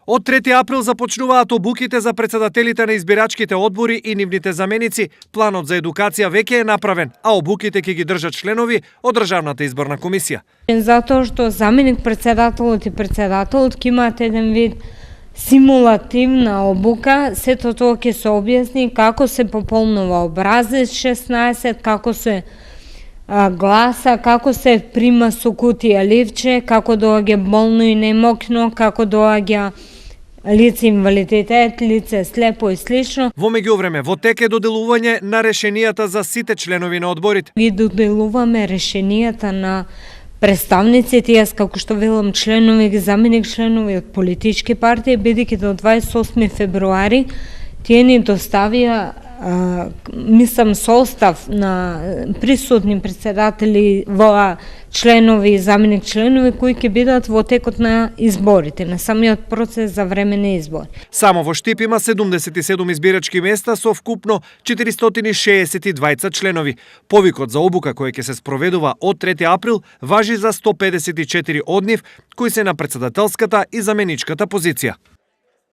Од 3 април започнуваат обуките за председателите на избирачките одбори и нивните заменици. Планот за едукација веќе е направен, а обуките ќе ги држат членови од Државната изборна комисија. Затоа што заменик председателот и председателот ќе имаат еден вид симулативна обука, сето тоа ќе се објасни како се пополнува образец 16, како се гласа, како се прима со кутија ливче, како доаѓа болно и немокно, како доаѓа лице инвалидитет, лице слепо и слично. Во меѓувреме, во тек е доделување на решенијата за сите членови на одборите. Ги доделуваме решенијата на представниците, јас како што велам членови и заменик членови од политички партии, бидејќи до 28 февруари тие ни доставија мислам состав на присутни председатели во членови и заменик членови кои ќе бидат во текот на изборите, на самиот процес за време на избори. Само во Штип има 77 избирачки места со вкупно 462 членови. Повикот за обука која ќе се спроведува од 3 април важи за 154 од нив кои се на председателската и заменичката позиција.